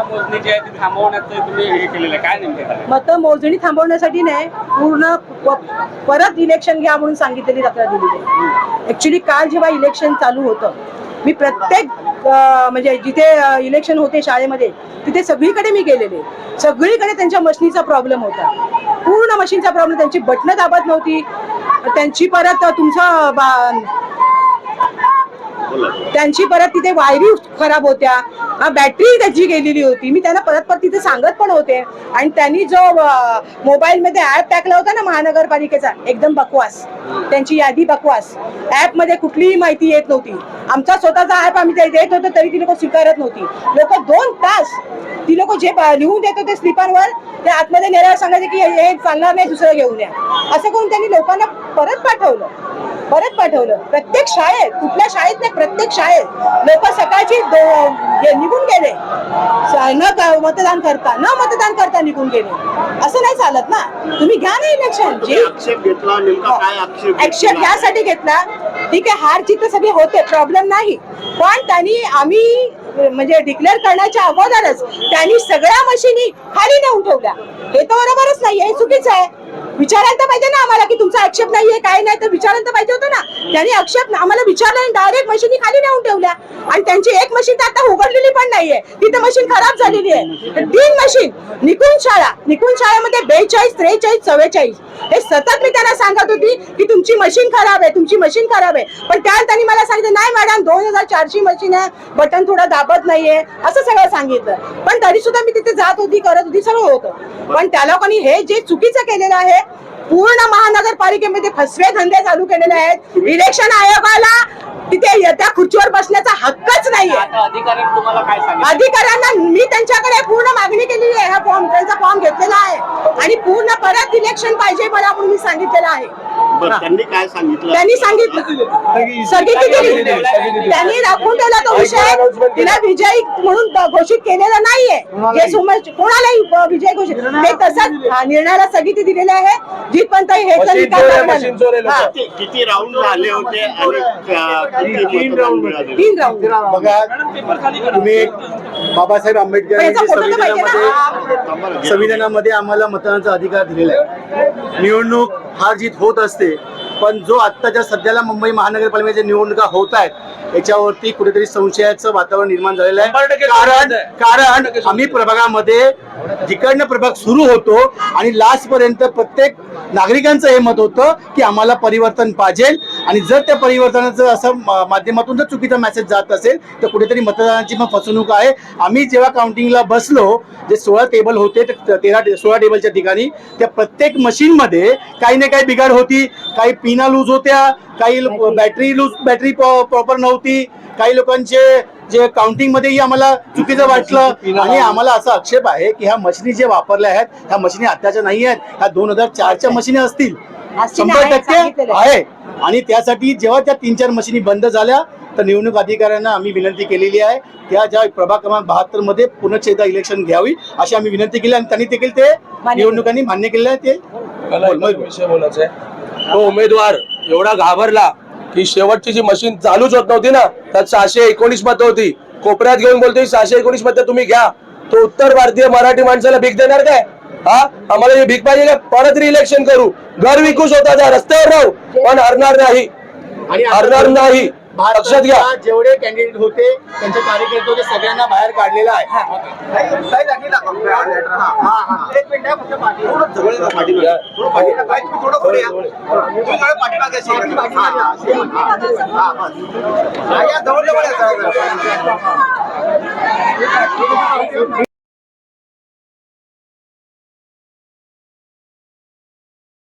मतमोजणी जी आहे ती थांबवण्याचं तुम्ही हे केलेलं आहे, काय नेमकं झालं? मतमोजणी थांबवण्यासाठी नाही, पूर्ण परत इलेक्शन घ्या म्हणून सांगितलेली तक्रार दिलेली आहे. ऍक्च्युली काल जेव्हा इलेक्शन चालू होतं, मी प्रत्येक म्हणजे जिथे इलेक्शन होते शाळेमध्ये तिथे सगळीकडे मी गेलेले. सगळीकडे त्यांच्या मशीनचा प्रॉब्लेम होता, पूर्ण मशीनचा प्रॉब्लेम. त्यांची बटणं दाबत नव्हती, त्यांची परत तिथे वायरी खराब होत्या, बॅटरी त्याची गेलेली होती. मी त्यांना परत तिथे सांगत पण होते. आणि त्यांनी जो मोबाईल मध्ये ऍप टाकला होता ना महानगरपालिकेचा, एकदम बकवास, त्यांची यादी बकवास. ऍप मध्ये कुठलीही माहिती येत नव्हती. आमचा स्वतःचा ऍप आम्ही देत होतो तरी ती लोक स्वीकारत नव्हती. लोक 2 तास ती लोक जे लिहून देत होते स्लिपांवर ते आतमध्ये नेल्यावर सांगायचे की हे चालणार नाही, दुसरं घेऊन या. असं करून त्यांनी लोकांना परत पाठवलं. प्रत्येक शाळेत, कुठल्या शाळेत नाही, प्रत्येक शाळेत लोक सकाळची निघून गेले, मतदान करता निघून गेले. असं नाही चालत ना. तुम्ही घ्या ना इलेक्शन. ऍक्शन यासाठी घेतला, ठीक आहे, हार जीत सगळी होते, प्रॉब्लेम नाही. पण आम्ही म्हणजे डिक्लेअर करण्याच्या अगोदरच त्यांनी सगळ्या मशीनी खाली नेऊन ठेवल्या. हे तर बरोबरच नाही, हे चुकीचं आहे. विचारायला तर पाहिजे ना आम्हाला की तुमचा आक्षेप नाहीये, काय नाही, तर विचारायला तर पाहिजे होतं ना. त्यांनी आक्षेप आम्हाला विचारला आणि डायरेक्ट मशीनी खाली नेऊन ठेवल्या. आणि त्यांची एक मशीन तर आता उघडलेली पण नाहीये, तिथे मशीन खराब झालेली आहे. 3 मशीन निकुंज शाळेमध्ये 42, 43, 44 हे सतत मी त्यांना सांगत होती की तुमची मशीन खराब आहे. पण त्यांनी मला सांगितलं नाही मॅडम, 2400 मशीन आहे, बटन थोडं दाबत नाहीये, असं सगळं सांगितलं. पण तरी सुद्धा मी तिथे जात होती, करत होती, सगळं होतं. पण त्या लोकांनी हे जे चुकीचं केलेलं आहे, पूर्ण महानगरपालिकेमध्ये फसवे धंदे चालू केलेले आहेत. इलेक्शन आयोगाला तिथे त्या खुर्चीवर बसण्याचा हक्कच नाहीये. अधिकाऱ्यांनी तुम्हाला काय सांगितलं? अधिकाऱ्यांना मी त्यांच्याकडे पूर्ण मागणी केलेली आहे. हा फॉर्म, त्यांचा फॉर्म घेतलेला आहे आणि पूर्ण परत इलेक्शन पाहिजे मला म्हणून मी सांगितलेलं आहे. त्यांनी काय सांगितलं? त्यांनी सांगितलं, त्यांनी राखून ठेवला तो विषय. तिला विजयी म्हणून घोषित केलेलं नाहीये, जे कोणालाही विजय घोषित, ते तसंच निर्णयाला स्थगिती दिलेली आहे. जिथपर्यंत हे किती राऊंड झाले होते आणि 3 राऊंड. बघा, तुम्ही बाबासाहेब आंबेडकरांच्या संविधानामध्ये आम्हाला मतदानाचा अधिकार दिलेला आहे. निवडणूक हार जीत होत असते, पण जो आत्ताच्या सध्याला मुंबई महानगरपालिकेच्या निवडणुका होत आहेत याच्यावरती कुठेतरी संशयाचं वातावरण निर्माण झालेलं आहे. कारण आम्ही प्रभागामध्ये जिकडनं प्रभाग सुरू होतो आणि लास्ट पर्यंत प्रत्येक नागरिकांचं हे मत होतं की आम्हाला परिवर्तन पाहिजे. आणि जर त्या परिवर्तनाचं असं माध्यमातून जर चुकीचा मेसेज जात असेल तर कुठेतरी मतदानाची मग फसवणूक आहे. आम्ही जेव्हा काउंटिंगला बसलो, जे 16 टेबल होते, 16 टेबलच्या ठिकाणी त्या प्रत्येक मशीनमध्ये काही ना काही बिघाड होती. काही पिना लूज होत्या, काही बॅटरी प्रॉपर नव्हती, काही लोकांचे जे काउंटिंग मध्येही आम्हाला चुकीचं वाटलं. आणि आम्हाला असा आक्षेप आहे की ह्या मशिनी जे वापरल्या आहेत ह्या मशिनी आत्ताच्या नाही आहेत, ह्या 2004च्या मशिनी असतील, 100% आहे. आणि त्यासाठी जेव्हा त्या 3-4 मशिनी बंद झाल्या तर निवडणूक अधिकाऱ्यांना आम्ही विनंती केलेली आहे त्या ज्या प्रभाग क्रमांक 72 मध्ये पुनश्च एकदा इलेक्शन घ्यावी अशी आम्ही विनंती केली आणि त्यांनी देखील ते निवडणुकांनी मान्य केलेलं आहे. ते विषय बोलायचा आहे, तो उमेदवार एवढा घाबरला की शेवटची जी मशीन चालूच होत नव्हती ना, त्यात 619 मतं होती. कोपऱ्यात घेऊन बोलतोय 619 मतं तुम्ही घ्या. तो उत्तर भारतीय मराठी माणसाला भीक देणार काय? आम्हाला हे भीक पाहिजे का? परत इलेक्शन करू, घर विकू स्वतःचा, रस्त्यावर राहू, पण हरणार नाही. लक्षात घ्या, जेवढे कॅन्डिडेट होते त्यांचे कार्यकर्ते होते सगळ्यांना बाहेर काढलेला आहे.